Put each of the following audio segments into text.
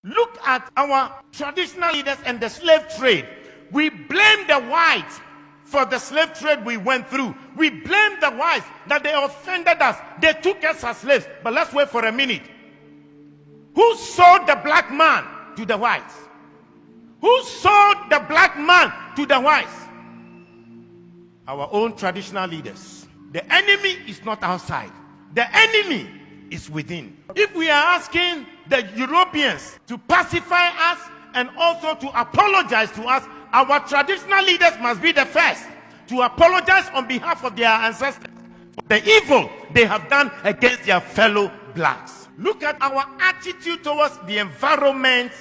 Look at our traditional leaders and the slave trade. We blame the whites for the slave trade we went through. We blame the whites that they offended us. They took us as slaves. But let's wait for a minute. Who sold the black man to the whites? Who sold the black man to the whites? Our own traditional leaders. The enemy is not outside. The enemy is within. If we are asking the Europeans to pacify us and also to apologize to us, our traditional leaders must be the first to apologize on behalf of their ancestors for the evil they have done against their fellow blacks. Look at our attitude towards the environment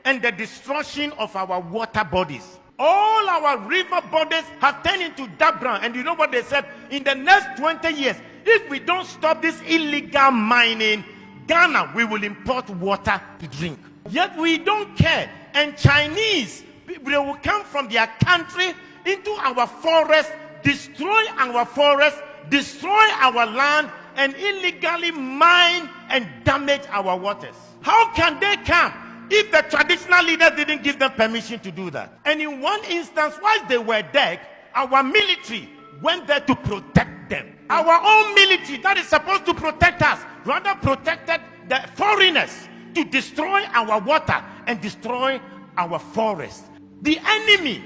and the destruction of our water bodies. All our river bodies have turned into dark brown. And you know what they said? In the next 20 years, if we don't stop this illegal mining, Ghana, we will import water to drink. Yet we don't care. And Chinese, they will come from their country into our forest, destroy our forest, destroy our land, and illegally mine and damage our waters. How can they come if the traditional leaders didn't give them permission to do that? And in one instance, while they were dead, our military went there to protect them. Our own military that is supposed to protect us rather protected the foreigners to destroy our water and destroy our forest. The enemy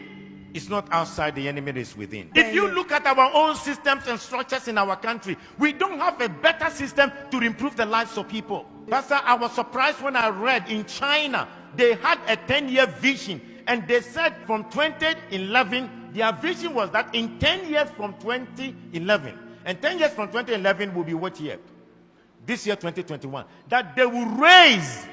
is not outside, the enemy is within. If you look at our own systems and structures in our country, we don't have a better system to improve the lives of people. Pastor, I was surprised when I read in China, they had a 10-year vision, and they said from 2011, their vision was that in 10 years from 2011, and 10 years from 2011 will be what year? This year, 2021, that they will raise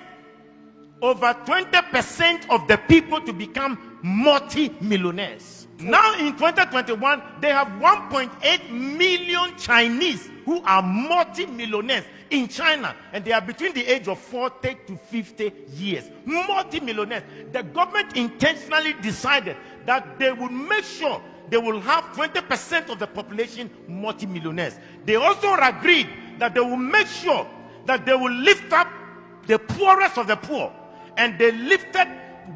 over 20% of the people to become multi-millionaires. Now in 2021, they have 1.8 million Chinese who are multi-millionaires in China, and they are between the age of 40 to 50 years. Multi-millionaires. The government intentionally decided that they would make sure they will have 20% of the population multi-millionaires. They also agreed that they will make sure that they will lift up the poorest of the poor. And they lifted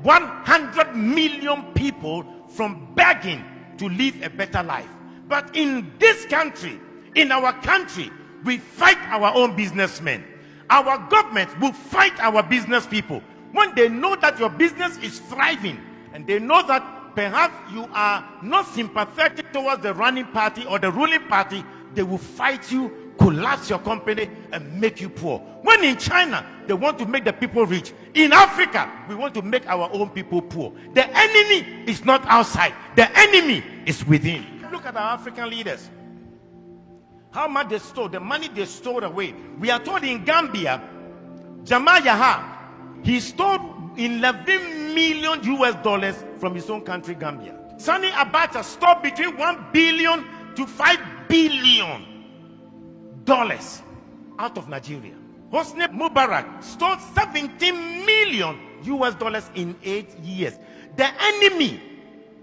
100 million people from begging to live a better life. But in this country, in our country, we fight our own businessmen. Our government will fight our business people. When they know that your business is thriving, and they know that perhaps you are not sympathetic towards the running party or the ruling party, they will fight you, collapse your company, and make you poor. When in China, they want to make the people rich. In Africa, we want to make our own people poor. The enemy is not outside. The enemy is within. Look at our African leaders. How much they stole, the money they stole away. We are told in Gambia, Jamal Yaha, he stole 11 million US dollars from his own country, Gambia. Sani Abacha stole between 1 billion to 5 billion dollars out of Nigeria. Hosni Mubarak stole 17 million US dollars in 8 years. The enemy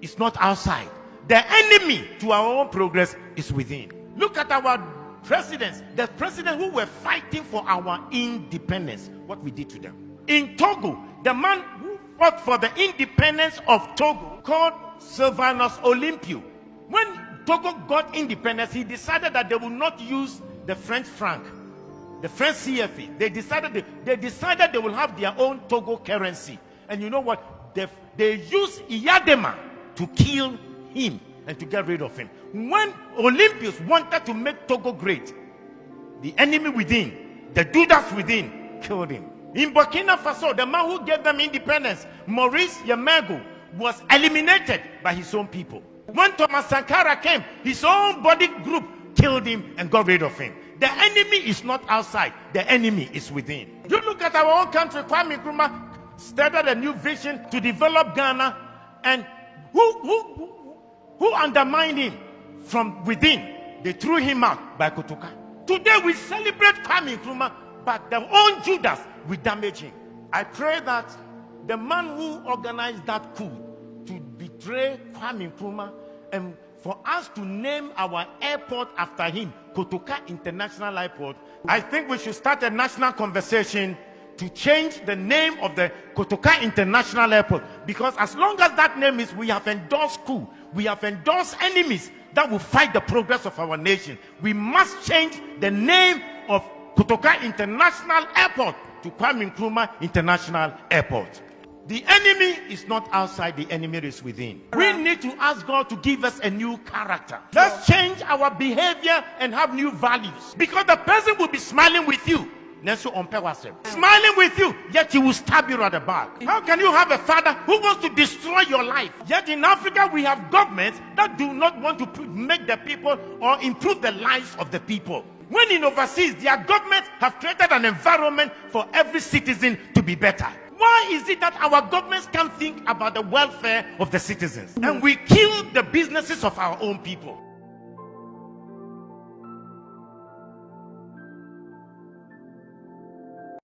is not outside. The enemy to our own progress is within. Look at our presidents, the presidents who were fighting for our independence, what we did to them. In Togo, the man who fought for the independence of Togo, called Sylvanus Olympio, when Togo got independence, he decided that they would not use the French franc, the French CFA. They decided they will have their own Togo currency. And you know what? They used Iyadema to kill him and to get rid of him. When Olympians wanted to make Togo great, the enemy within, the Judas within, killed him. In Burkina Faso, the man who gave them independence, Maurice Yamego, was eliminated by his own people. When Thomas Sankara came, his own body group killed him and got rid of him. The enemy is not outside. The enemy is within. You look at our own country. Kwame Nkrumah started a new vision to develop Ghana, and who undermined him from within? They threw him out by Kotoka. Today we celebrate Kwame Nkrumah, but the own Judas will damage him. I pray that the man who organized that coup to betray Kwame Nkrumah, and for us to name our airport after him, Kotoka International Airport, I think we should start a national conversation to change the name of the Kotoka International Airport, because as long as that name is, we have endorsed coup, we have endorsed enemies that will fight the progress of our nation. We must change the name of Kotoka International Airport to Kwame Nkrumah International Airport. The enemy is not outside, the enemy is within. We need to ask God to give us a new character. Let's change our behavior and have new values. Because the person will be smiling with you, smiling with you, yet he will stab you at the back. How can you have a father who wants to destroy your life? Yet in Africa we have governments that do not want to make the people or improve the lives of the people. When in overseas, their governments have created an environment for every citizen to be better. Why is it that our governments can't think about the welfare of the citizens? And we kill the businesses of our own people?